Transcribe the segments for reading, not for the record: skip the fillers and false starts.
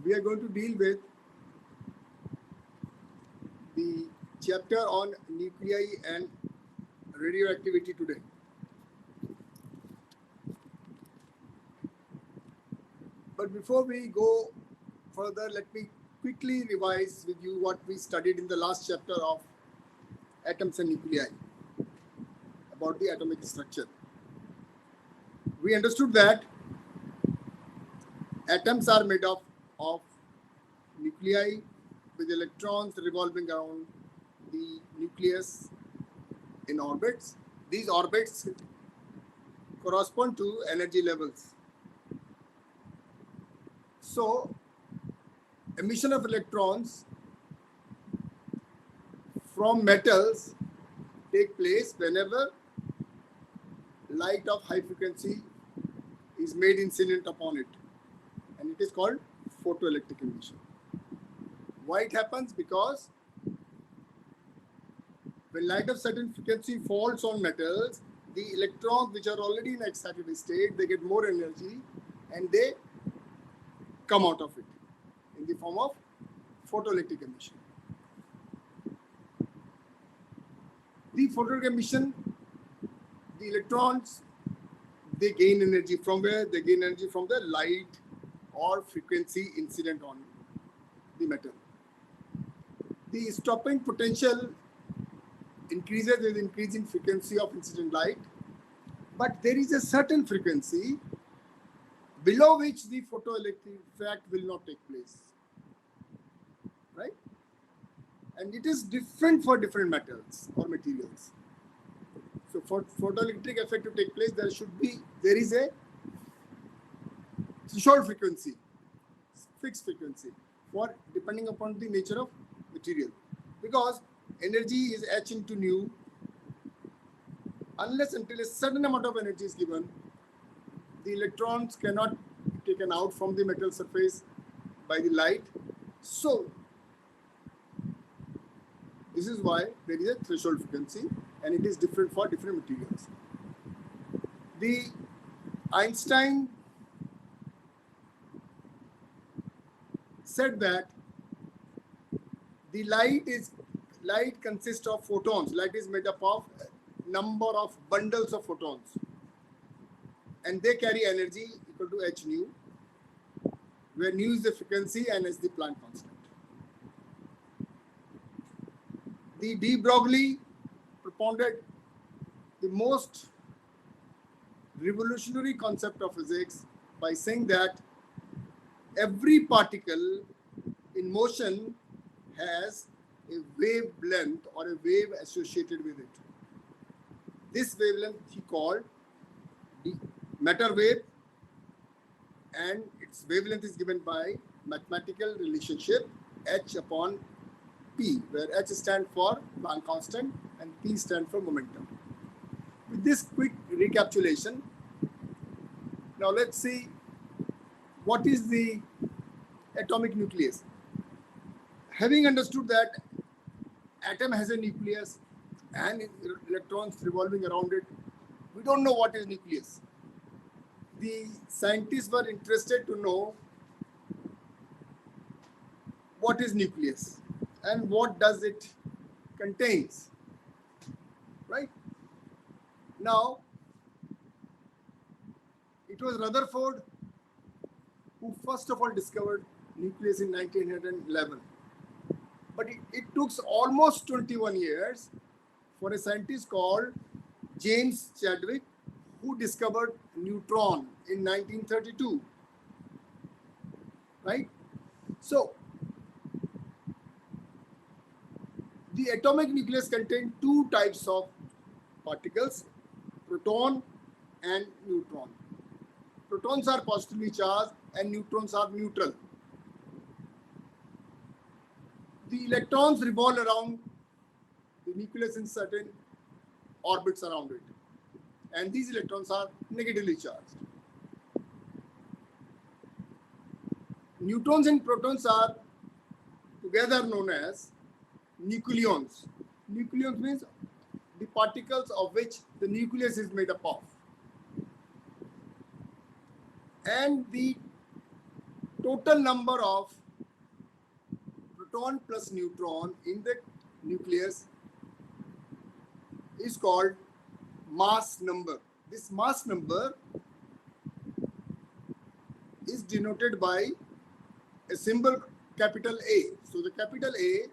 we are going to deal with the chapter on nuclei and radioactivity today. But before we go further, let me quickly revise with you what we studied in the last chapter of atoms and nuclei about the atomic structure. We understood that atoms are made up of nuclei with electrons revolving around the nucleus in orbits. These orbits correspond to energy levels. So, emission of electrons from metals take place whenever light of high frequency is made incident upon it, and it is called photoelectric emission. Why it happens? Because when light of certain frequency falls on metals, the electrons which are already in excited state, they get more energy and they come out of it in the form of photoelectric emission. The photoelectric emission, the electrons, they gain energy from where? They gain energy from the light or frequency incident on the metal. The stopping potential increases with increasing frequency of incident light, but there is a certain frequency below which the photoelectric effect will not take place, right? And it is different for different metals or materials. So for photoelectric effect to take place, there is a threshold frequency, fixed frequency, for depending upon the nature of material, because energy is h into nu. Unless until a certain amount of energy is given, the electrons cannot be taken out from the metal surface by the light. So this is why there is a threshold frequency, and it is different for different materials. The Einstein said that the light consists of photons. Light is made up of a number of bundles of photons, and they carry energy equal to h nu, where nu is the frequency and is the Planck constant. The de Broglie propounded the most revolutionary concept of physics by saying that every particle in motion has a wavelength or a wave associated with it. This wavelength he called the matter wave, and its wavelength is given by mathematical relationship h upon p, where h stands for Planck constant and p stands for momentum. With this quick recapitulation, now let's see what is the atomic nucleus. Having understood that atom has a nucleus and electrons revolving around it, we don't know what is nucleus. The scientists were interested to know what is nucleus and what does it contains, right? Now, it was Rutherford who first of all discovered nucleus in 1911. But it took almost 21 years for a scientist called James Chadwick, who discovered neutron in 1932, right? So, the atomic nucleus contains two types of particles, proton and neutron. Protons are positively charged and neutrons are neutral. The electrons revolve around the nucleus in certain orbits around it, and these electrons are negatively charged. Neutrons and protons are together known as nucleons. Nucleons means the particles of which the nucleus is made up of. And the total number of proton plus neutron in the nucleus is called mass number. This mass number is denoted by a symbol capital A. So the capital A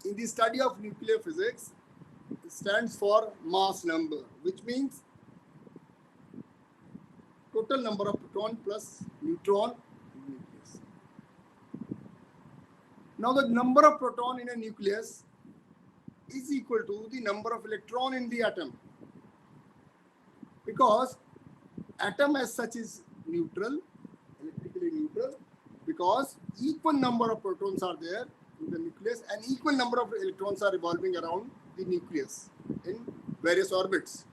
in the study of nuclear physics stands for mass number, which means total number of proton plus neutron in the nucleus. Now the number of proton in a nucleus is equal to the number of electron in the atom, because atom as such is neutral, electrically neutral, because equal number of protons are there in the nucleus and equal number of electrons are revolving around the nucleus in various orbits.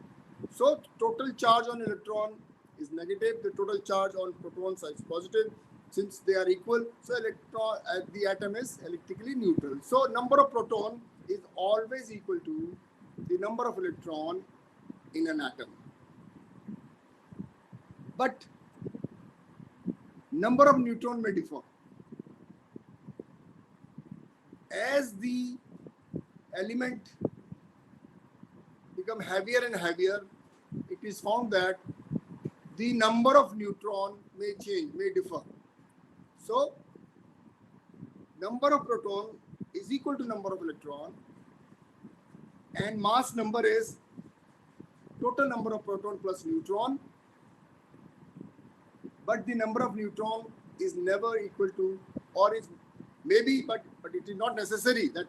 So total charge on electron is negative, the total charge on protons is positive. Since they are equal, so electron the atom is electrically neutral. So number of proton is always equal to the number of electron in an atom. But number of neutron may differ. As the element become heavier and heavier, it is found that the number of neutron may change, may differ. So number of proton is equal to number of electron, and mass number is total number of proton plus neutron, but the number of neutron is never equal to, or is maybe, but it is not necessary that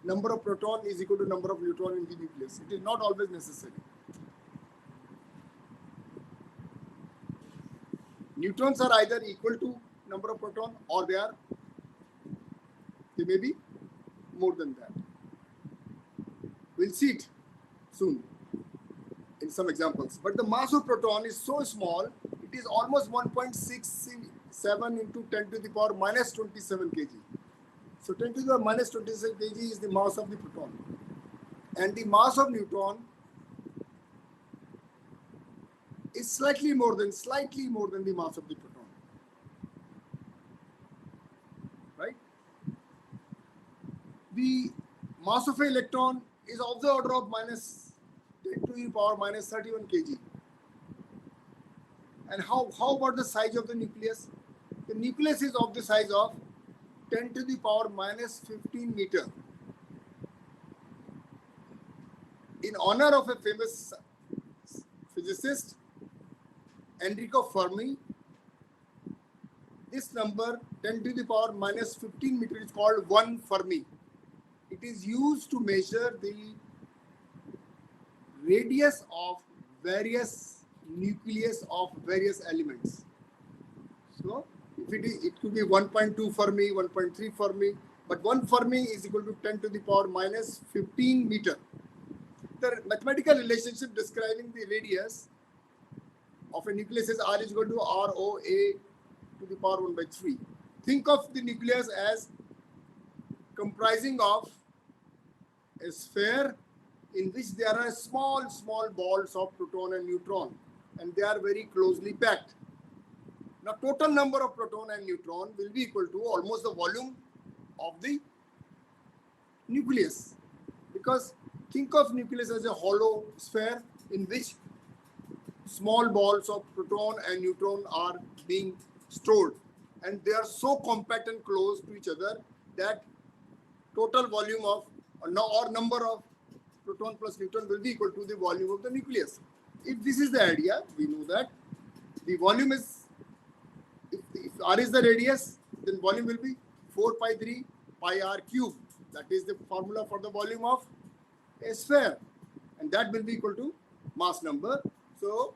number of proton is equal to number of neutron in the nucleus. It is not always necessary. Neutrons are either equal to number of proton or they may be more than that. We'll see it soon in some examples. But the mass of proton is so small, it is almost 1.67 into 10 to the power minus 27 kg. So 10 to the power minus 27 kg is the mass of the proton. And the mass of neutron is slightly more than the mass of the proton. Right? The mass of an electron is of the order of minus 10 to the power minus 31 kg. And how about the size of the nucleus? The nucleus is of the size of 10 to the power minus 15 meter. In honor of a famous physicist, Enrico Fermi, this number 10 to the power minus 15 meter is called 1 Fermi. It is used to measure the radius of various nucleus of various elements. So if it could be 1.2 Fermi, 1.3 Fermi, but 1 Fermi is equal to 10 to the power minus 15 meter. The mathematical relationship describing the radius of a nucleus is R is equal to ROA to the power 1 by 3. Think of the nucleus as comprising of a sphere in which there are small balls of proton and neutron, and they are very closely packed. Now total number of proton and neutron will be equal to almost the volume of the nucleus, because think of nucleus as a hollow sphere in which small balls of proton and neutron are being stored, and they are so compact and close to each other that total volume of or number of proton plus neutron will be equal to the volume of the nucleus. If this is the idea, we know that the volume is, if R is the radius, then volume will be 4 pi 3 pi R cube. That is the formula for the volume of a sphere, and that will be equal to mass number. So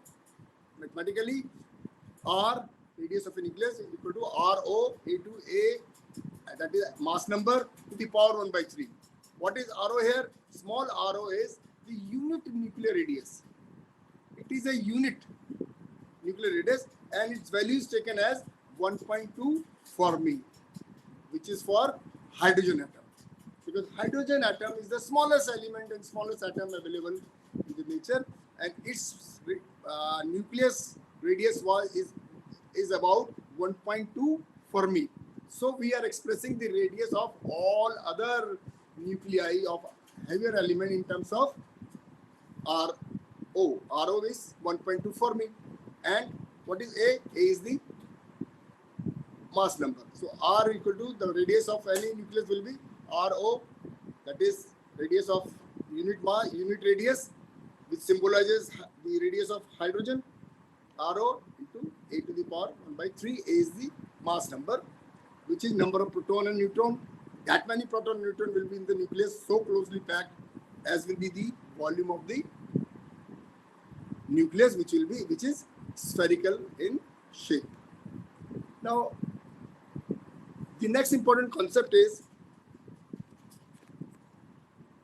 mathematically, R, radius of a nucleus, is equal to RO A to A, that is mass number to the power 1 by 3. What is RO here? Small RO is the unit nuclear radius. It is a unit nuclear radius, and its value is taken as 1.2 Fermi, which is for hydrogen atom. Because hydrogen atom is the smallest element and smallest atom available in the nature, and its nucleus radius is about 1.2 Fermi. So we are expressing the radius of all other nuclei of heavier element in terms of RO. RO is 1.2 Fermi. And what is A? A is the mass number. So R equal to the radius of any nucleus will be RO, that is radius of unit radius, which symbolizes the radius of hydrogen. RO into A to the power 1 by 3. A is the mass number, which is number of proton and neutron. That many proton and neutron will be in the nucleus so closely packed as will be the volume of the nucleus, which is spherical in shape. Now, the next important concept is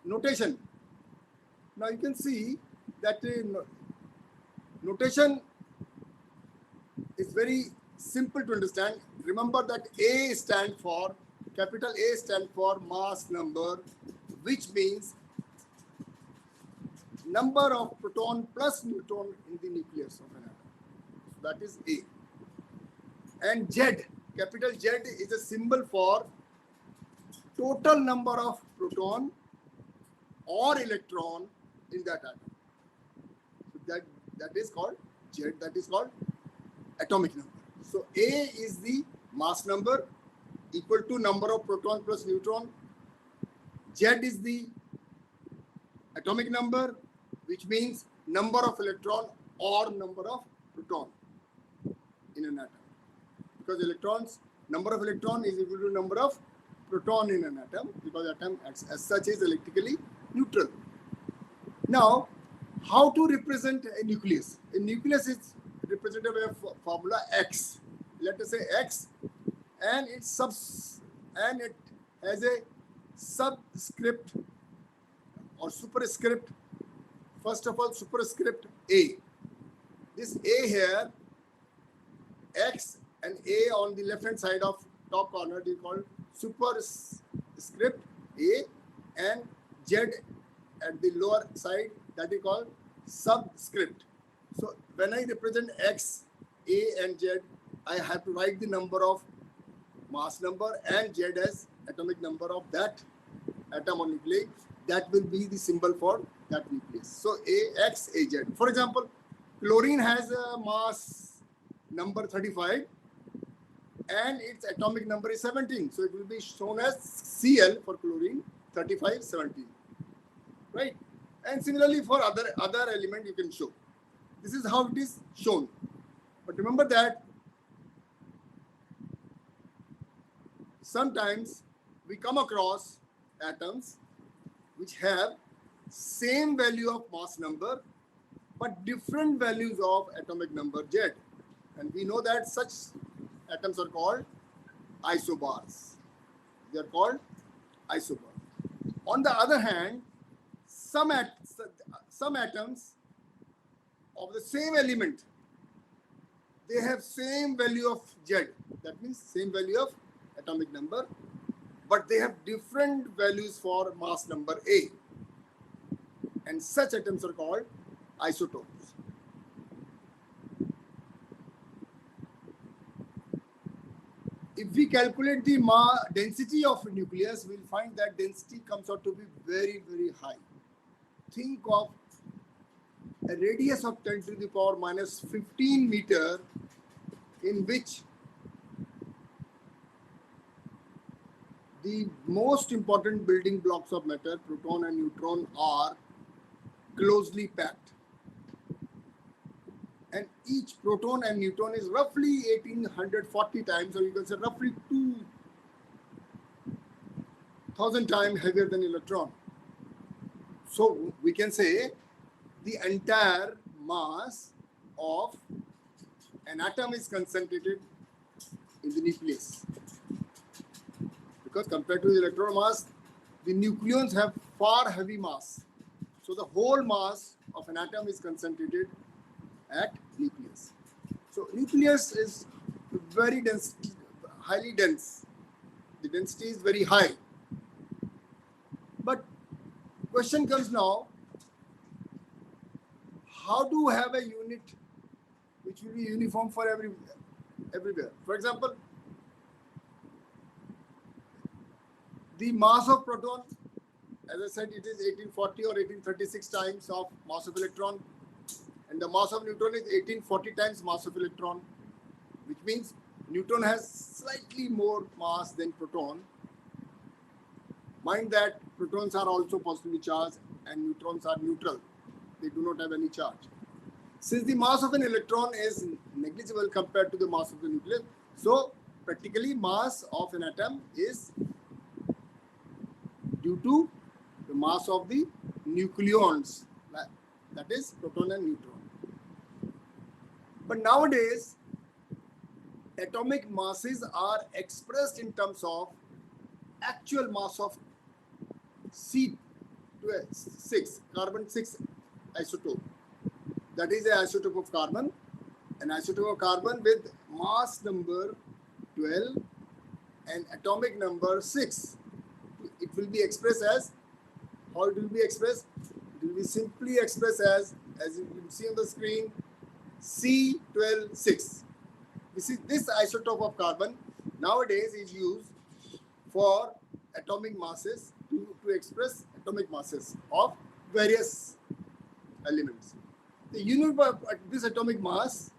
notation. Now you can see that notation is very simple to understand. Remember that capital A stands for mass number, which means number of proton plus neutron in the nucleus of an atom. So that is A. And Z, capital Z is a symbol for total number of proton or electron in that atom. So that is called Z, that is called atomic number. So A is the mass number equal to number of proton plus neutron. Z is the atomic number, which means number of electron or number of proton in an atom. Because number of electron is equal to number of proton in an atom, because atom as such is electrically neutral. Now, how to represent a nucleus? A nucleus is represented by a formula X. Let us say X, and it has a subscript or superscript. First of all, superscript A. This A here, X and A on the left hand side of top corner is called superscript A, and Z at the lower side, that is called subscript. So when I represent X, A and Z, I have to write the number of mass number and Z as atomic number of that atom or nuclei. That will be the symbol for that nucleus. So AX, AZ. For example, chlorine has a mass number 35 and its atomic number is 17. So it will be shown as Cl for chlorine 3517. Right? And similarly for other element you can show. This is how it is shown. But remember that sometimes we come across atoms which have same value of mass number but different values of atomic number Z. And we know that such atoms are called isobars. They are called isobars. On the other hand, some atoms of the same element, they have same value of Z. That means same value of atomic number, but they have different values for mass number A. And such atoms are called isotopes. If we calculate the density of a nucleus, we'll find that density comes out to be very, very high. Think of a radius of 10 to the power minus 15 meter in which the most important building blocks of matter, proton and neutron, are closely packed. And each proton and neutron is roughly 1840 times, or you can say roughly 2000 times heavier than electron. So we can say the entire mass of an atom is concentrated in the nucleus. Because compared to the electron mass, the nucleons have far heavy mass. So the whole mass of an atom is concentrated at nucleus. So nucleus is very dense, highly dense. The density is very high. But question comes now, how to have a unit which will be uniform for every everywhere. For example, the mass of proton, as I said, it is 1840 or 1836 times of mass of electron, and the mass of neutron is 1840 times mass of electron, which means neutron has slightly more mass than proton. Mind that protons are also positively charged and neutrons are neutral. They do not have any charge. Since the mass of an electron is negligible compared to the mass of the nucleus, so practically mass of an atom is due to the mass of the nucleons, that is proton and neutron. But nowadays, atomic masses are expressed in terms of actual mass of C6, carbon 6 isotope. That is an isotope of carbon, an isotope of carbon with mass number 12 and atomic number 6. It will be expressed as, how it will be expressed? It will be simply expressed as you can see on the screen, C12-6. This isotope of carbon nowadays is used for atomic masses to express atomic masses of various elements. The unit of this atomic mass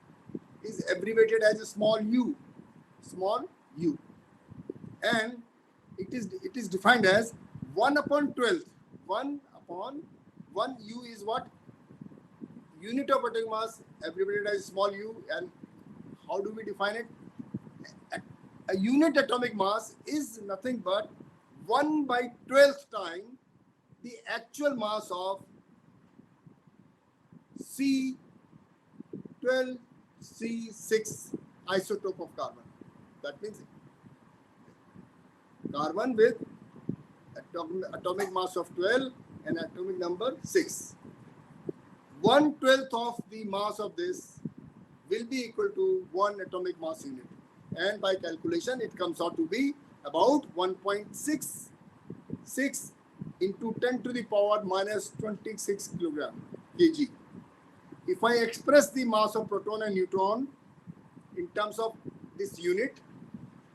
is abbreviated as a small u, and it is defined as 1/12. 1/1 u is what? Unit of atomic mass abbreviated as small u. And how do we define it? A unit atomic mass is nothing but 1/12th time the actual mass of C12C6 isotope of carbon. That means carbon with atomic mass of 12 and atomic number 6. 1/12th of the mass of this will be equal to 1 atomic mass unit. And by calculation, it comes out to be about 1.66 into 10 to the power minus 26 kg. If I express the mass of proton and neutron in terms of this unit,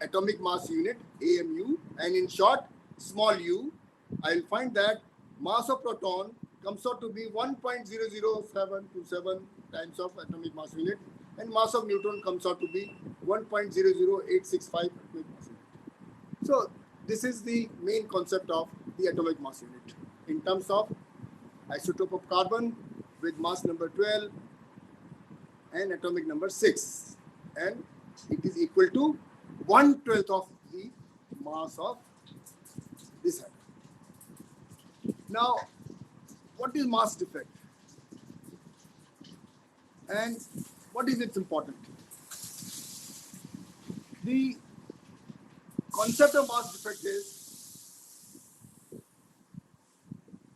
atomic mass unit, AMU, and in short, small u, I will find that mass of proton comes out to be 1.00727 times of atomic mass unit, and mass of neutron comes out to be 1.00865 atomic mass unit. So this is the main concept of the atomic mass unit in terms of isotope of carbon with mass number 12 and atomic number 6, and it is equal to 1/12 of the mass of this atom. Now, what is mass defect and what is its importance? The concept of mass defect is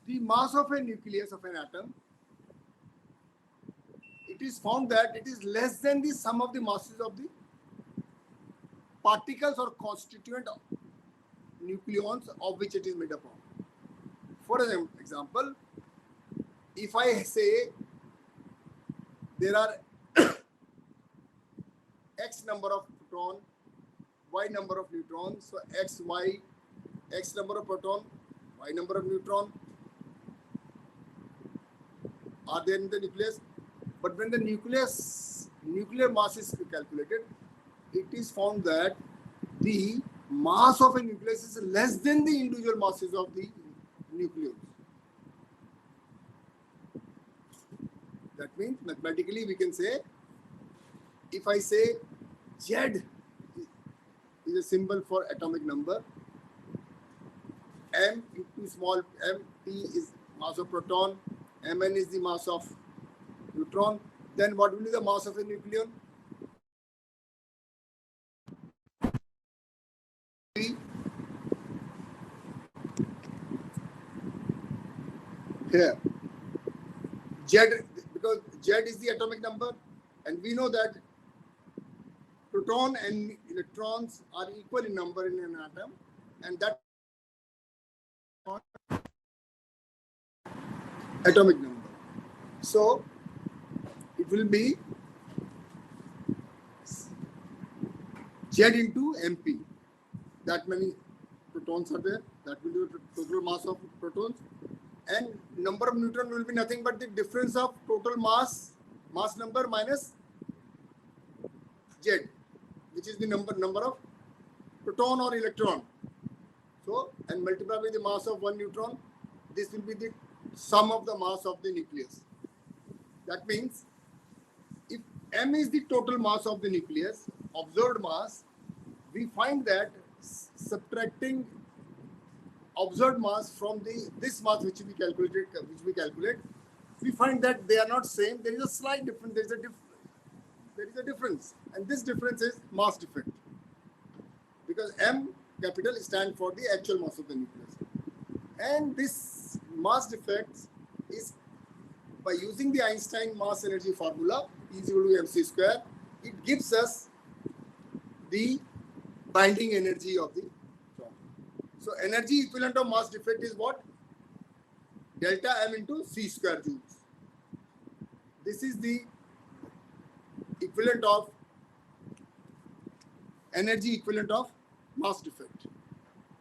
the mass of a nucleus of an atom. It is found that it is less than the sum of the masses of the particles or constituent nucleons of which it is made up of. For example, if I say there are X number of proton, Y number of neutrons, so X number of proton, Y number of neutron are there in the nucleus. But when the nuclear mass is calculated, it is found that the mass of a nucleus is less than the individual masses of the nucleons. That means mathematically we can say, if I say Z is a symbol for atomic number, M into small m, T is mass of proton, Mn is the mass of neutron, then what will be the mass of a nucleon? Here, Z, because Z is the atomic number, and we know that proton and electrons are equal in number in an atom, and that atomic number. So it will be Z into MP. That many protons are there. That will be the total mass of protons. And number of neutrons will be nothing but the difference of total mass number minus Z, which is the number of proton or electron. So, and multiply with the mass of one neutron. This will be the sum of the mass of the nucleus. That means if m is the total mass of the nucleus, observed mass, we find that subtracting observed mass from this mass which we calculate, we find that they are not same. There is a slight difference. There is a difference, and this difference is mass defect, because m capital stands for the actual mass of the nucleus, and this mass defect is by using the Einstein mass energy formula, E is equal to mc square. It gives us the binding energy of the atom. So energy equivalent of mass defect is what? Delta m into c square joules. This is the equivalent of energy equivalent of mass defect,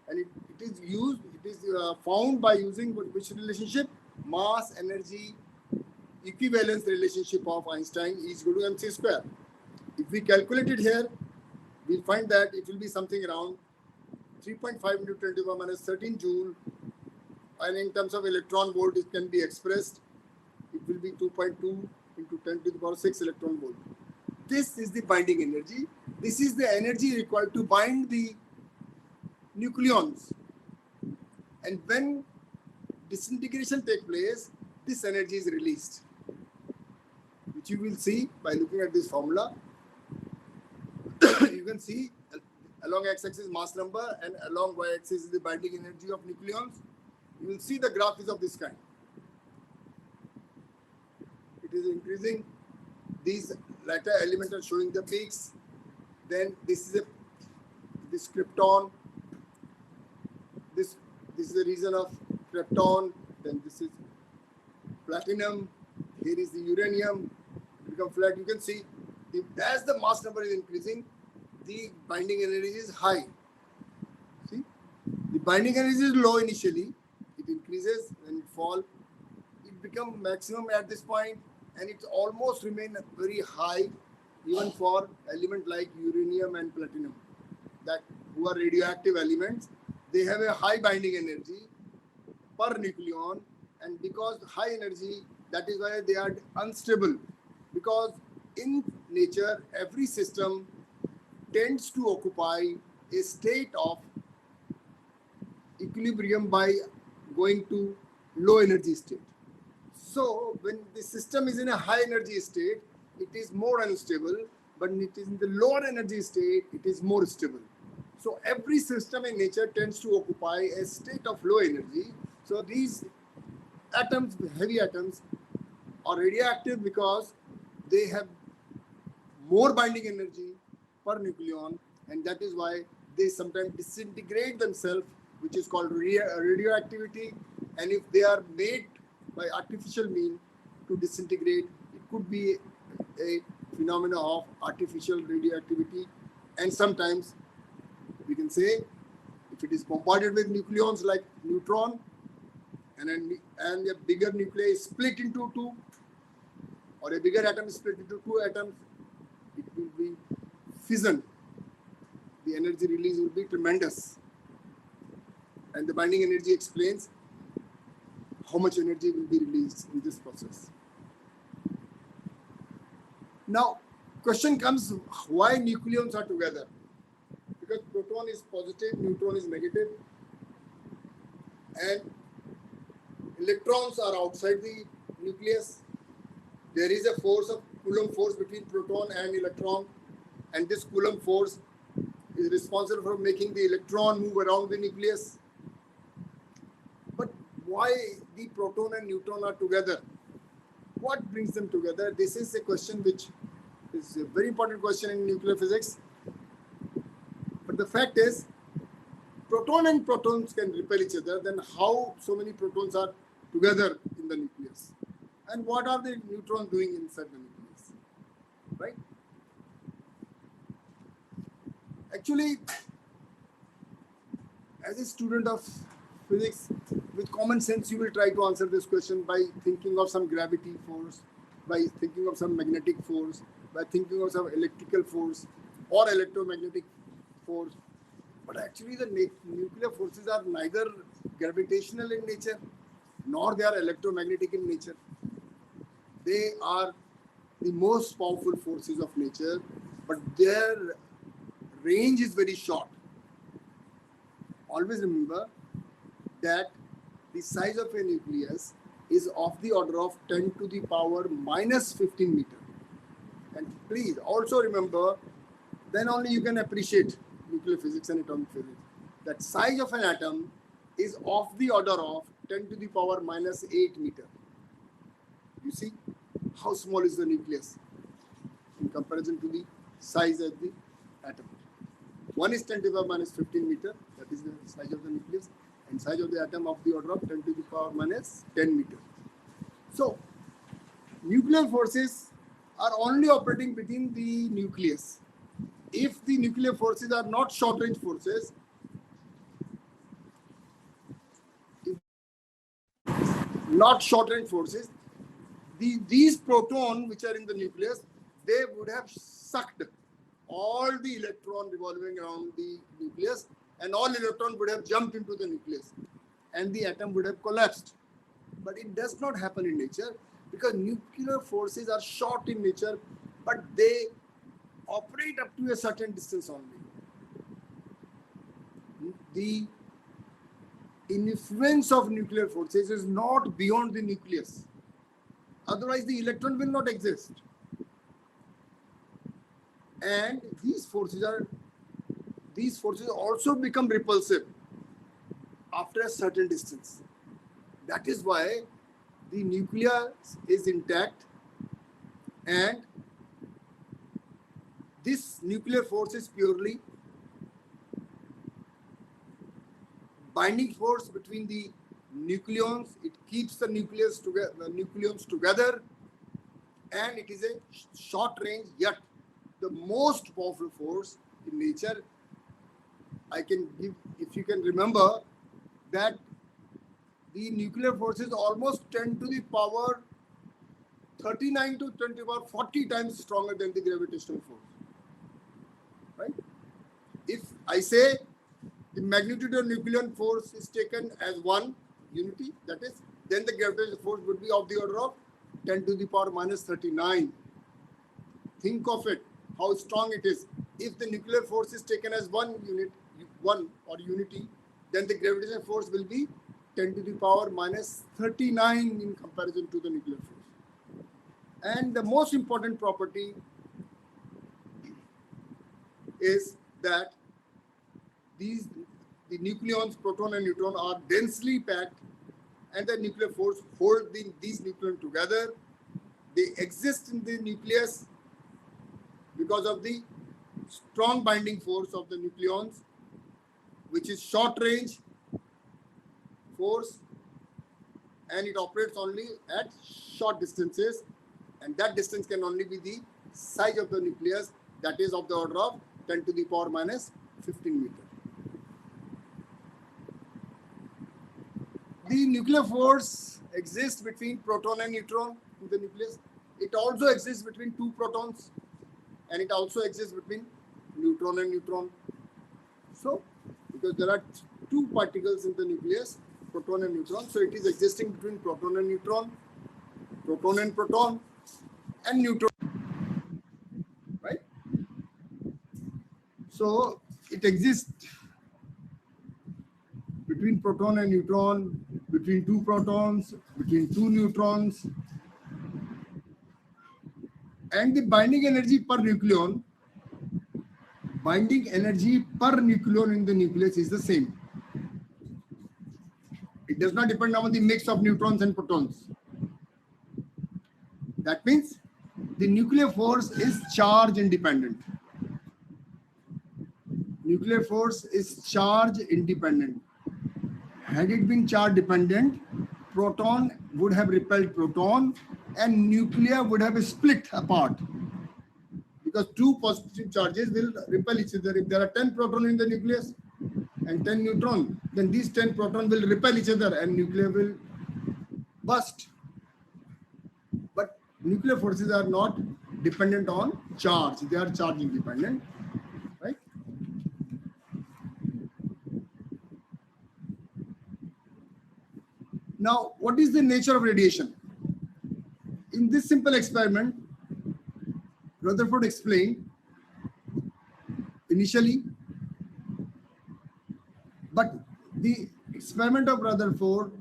and it is found by using which relationship? Mass energy equivalence relationship of Einstein is equal to mc square. If we calculate it here, we'll find that it will be something around 3.5 into 10 to the power minus 13 joule, and in terms of electron volt, it can be expressed. It will be 2.2 into 10 to the power 6 electron volt. This is the binding energy. This is the energy required to bind the nucleons. And when disintegration takes place, this energy is released, which you will see by looking at this formula. You can see along x-axis mass number and along y-axis is the binding energy of nucleons. You will see the graph is of this kind. It is increasing. These latter elements are showing the peaks. Then this is this krypton. This is the region of krypton. Then this is platinum. Here is the uranium. Become flat. You can see as the mass number is increasing, the binding energy is high. See, the binding energy is low initially. It increases and it falls. It becomes maximum at this point, and it almost remain very high even for element like uranium and platinum, that who are radioactive elements. They have a high binding energy per nucleon, and because high energy, that is why they are unstable, because in nature every system tends to occupy a state of equilibrium by going to low energy state. So when the system is in a high energy state, it is more unstable, but it is in the lower energy state, it is more stable. So every system in nature tends to occupy a state of low energy. So these atoms, heavy atoms, are radioactive because they have more binding energy per nucleon, and that is why they sometimes disintegrate themselves, which is called radioactivity. And if they are made by artificial means to disintegrate, it could be a phenomena of artificial radioactivity. And sometimes we can say if it is bombarded with nucleons like neutron, and a bigger nuclei is split into two, or a bigger atom is split into two atoms, it will be fission. The energy release will be tremendous. And the binding energy explains how much energy will be released in this process. Now, question comes, why nucleons are together? Because proton is positive, neutron is negative, and electrons are outside the nucleus. There is a force of Coulomb force between proton and electron, and this Coulomb force is responsible for making the electron move around the nucleus. But why the proton and neutron are together? What brings them together? This is a question which is a very important question in nuclear physics. But the fact is, proton and protons can repel each other. Then how so many protons are together in the nucleus? And what are the neutrons doing inside the nucleus? Right? Actually, as a student of physics, with common sense, you will try to answer this question by thinking of some gravity force, by thinking of some magnetic force, by thinking of some electrical force or electromagnetic force. But actually, the nuclear forces are neither gravitational in nature, nor they are electromagnetic in nature. They are the most powerful forces of nature, but their range is very short. Always remember that the size of a nucleus is of the order of 10 to the power minus 15 meter. And please also remember, then only you can appreciate nuclear physics and atomic physics, that size of an atom is of the order of 10 to the power minus 8 meter. You see how small is the nucleus in comparison to the size of the atom. One is 10 to the power minus 15 meter, that is the size of the nucleus, and size of the atom of the order of 10 to the power minus 10 meter. So, nuclear forces are only operating within the nucleus. If the nuclear forces are not short-range forces, these protons which are in the nucleus, they would have sucked all the electron revolving around the nucleus, and all electron would have jumped into the nucleus, and the atom would have collapsed. But it does not happen in nature, because nuclear forces are short in nature, but they operate up to a certain distance only. The influence of nuclear forces is not beyond the nucleus. Otherwise, the electron will not exist. And these forces also become repulsive after a certain distance. That is why the nucleus is intact, and this nuclear force is purely binding force between the nucleons. It keeps the nucleons together, and it is a short range yet the most powerful force in nature. I can give, if you can remember, that the nuclear force is almost 10 to the power 39 to 10 to the power 40 times stronger than the gravitational force. Right? If I say the magnitude of nuclear force is taken as one unity, that is, then the gravitational force would be of the order of 10 to the power minus 39. Think of it, how strong it is. If the nuclear force is taken as one unity, then the gravitational force will be 10 to the power minus 39 in comparison to the nuclear force. And the most important property is that the nucleons, proton and neutron, are densely packed, and the nuclear force hold these nucleons together. They exist in the nucleus because of the strong binding force of the nucleons, which is short range force, and it operates only at short distances, and that distance can only be the size of the nucleus, that is of the order of 10 to the power minus 15 meter. The nuclear force exists between proton and neutron in the nucleus. It also exists between two protons, and it also exists between neutron and neutron. So, because there are two particles in the nucleus, proton and neutron, so it is existing between proton and neutron, proton and proton, and neutron. Right? So, it exists between proton and neutron, between two protons, between two neutrons, and the binding energy per nucleon in the nucleus is the same. It does not depend on the mix of neutrons and protons. That means the nuclear force is charge independent. Nuclear force is charge independent. Had it been charge dependent, proton would have repelled proton and nuclear would have split apart. because two positive charges will repel each other. If there are 10 protons in the nucleus and 10 neutrons, then these 10 protons will repel each other and nucleus will burst. But nuclear forces are not dependent on charge. They are charge independent, right? Now, what is the nature of radiation? In this simple experiment, Rutherford explained initially, but the experiment of Rutherford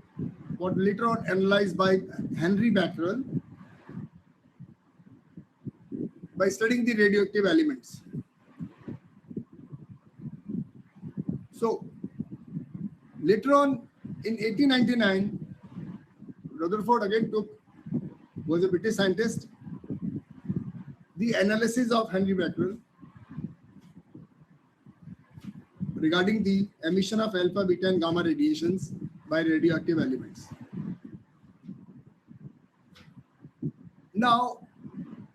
was later on analyzed by Henry Becquerel by studying the radioactive elements. So later on in 1899, Rutherford again was a British scientist, the analysis of Henry Becquerel regarding the emission of alpha, beta and gamma radiations by radioactive elements. Now,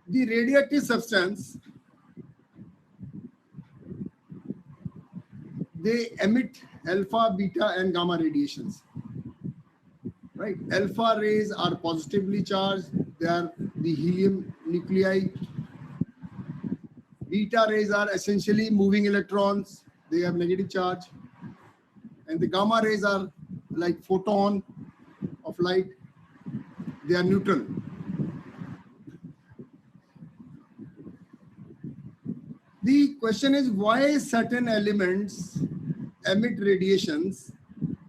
the radioactive substance, they emit alpha, beta and gamma radiations. Right? Alpha rays are positively charged. They are the helium nuclei. Beta rays are essentially moving electrons. They have negative charge. And the gamma rays are like photon of light. They are neutral. The question is why certain elements emit radiations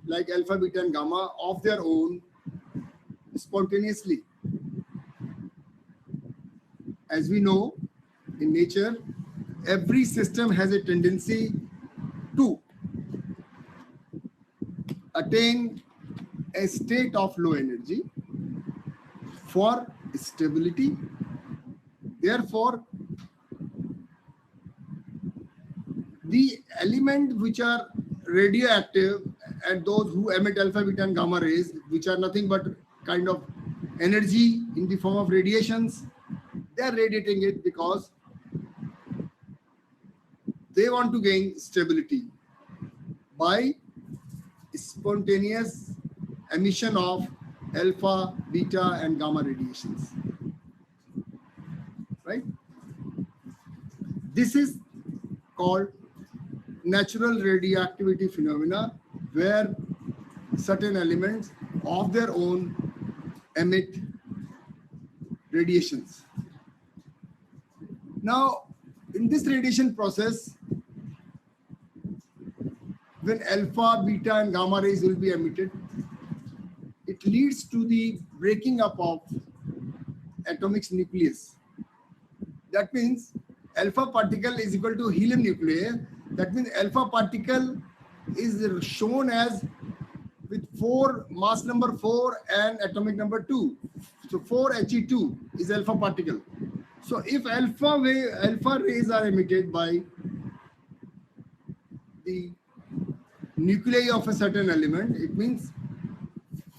like alpha, beta and gamma of their own spontaneously. As we know, in nature, every system has a tendency to attain a state of low energy for stability. Therefore, the elements which are radioactive and those who emit alpha, beta and gamma rays, which are nothing but kind of energy in the form of radiations, they are radiating it because they want to gain stability by spontaneous emission of alpha, beta and gamma radiations. Right? This is called natural radioactivity phenomena, where certain elements of their own emit radiations. Now, in this radiation process, when alpha, beta and gamma rays will be emitted, it leads to the breaking up of atomic nucleus. That means alpha particle is equal to helium nuclei. That means alpha particle is shown as with mass number 4 and atomic number 2. So 4He2 is alpha particle. So if alpha rays are emitted by the nuclei of a certain element, it means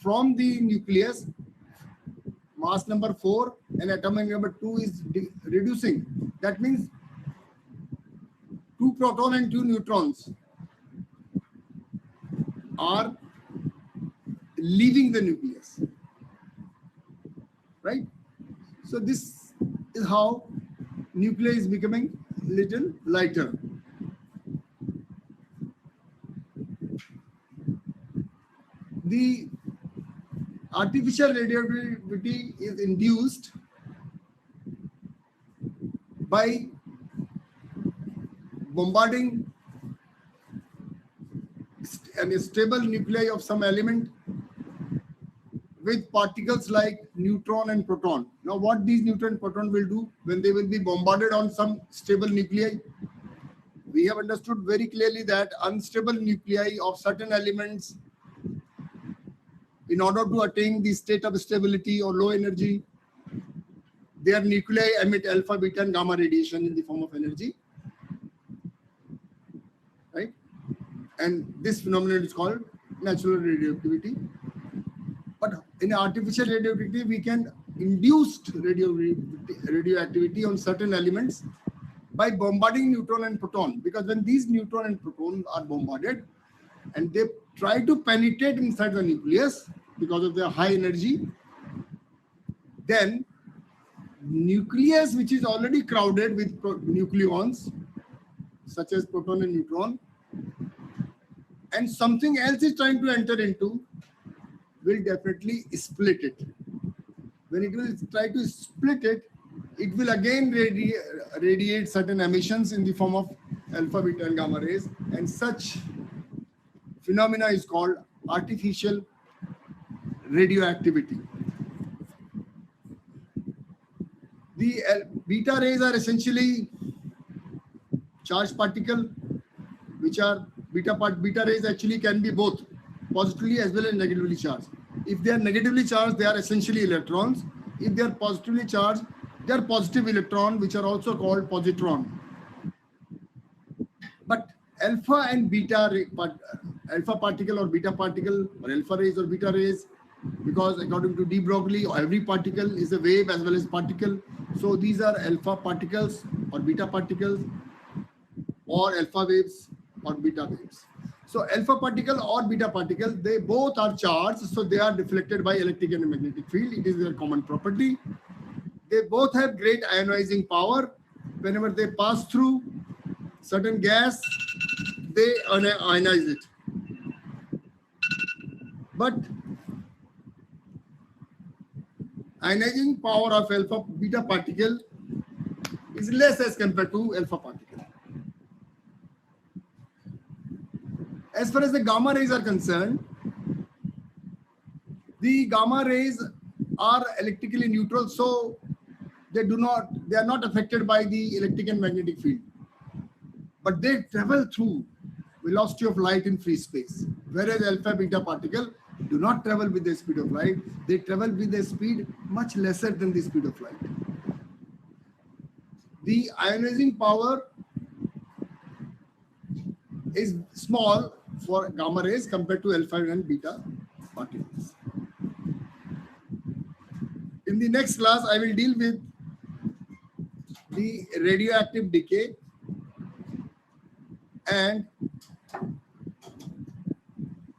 from the nucleus, mass number 4 and atomic number 2 is reducing. That means 2 protons and 2 neutrons are leaving the nucleus. Right? So this is how nuclei is becoming little lighter. The artificial radioactivity is induced by bombarding a stable nuclei of some element with particles like neutron and proton. Now, what these neutron and proton will do when they will be bombarded on some stable nuclei? We have understood very clearly that unstable nuclei of certain elements, in order to attain the state of stability or low energy, their nuclei emit alpha, beta and gamma radiation in the form of energy. Right? And this phenomenon is called natural radioactivity. But in artificial radioactivity, we can induce radioactivity on certain elements by bombarding neutron and proton, because when these neutron and proton are bombarded and they try to penetrate inside the nucleus because of their high energy, then nucleus, which is already crowded with nucleons such as proton and neutron, and something else is trying to enter into, will definitely split it. When it will try to split it, it will again radiate certain emissions in the form of alpha, beta, and gamma rays, and such phenomena is called artificial radioactivity. The beta rays are essentially charged particle, which are beta rays actually can be both positively as well as negatively charged. If they are negatively charged, they are essentially electrons. If they are positively charged, they are positive electron, which are also called positron. But alpha and beta alpha particle or beta particle, or alpha rays or beta rays, because according to de Broglie, every particle is a wave as well as particle. So these are alpha particles or beta particles, or alpha waves or beta waves. So alpha particle or beta particle, they both are charged, so they are deflected by electric and magnetic field. It is their common property. They both have great ionizing power. Whenever they pass through certain gas, they ionize it. But ionizing power of alpha beta particle is less as compared to alpha particle. As far as the gamma rays are concerned, the gamma rays are electrically neutral, so they are not affected by the electric and magnetic field. But they travel through velocity of light in free space, whereas alpha beta particle do not travel with the speed of light. They travel with a speed much lesser than the speed of light. The ionizing power is small for gamma rays compared to alpha and beta particles. In the next class, I will deal with the radioactive decay and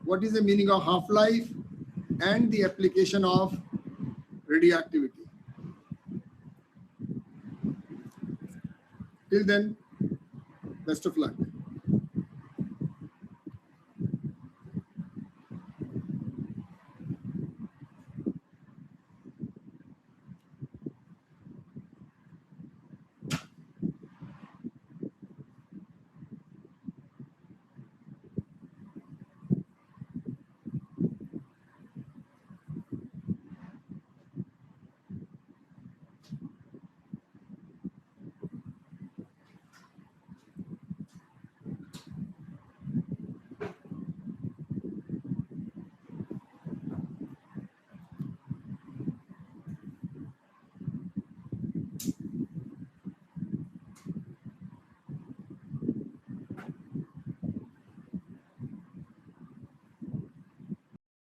what is the meaning of half-life and the application of radioactivity. Till then, best of luck.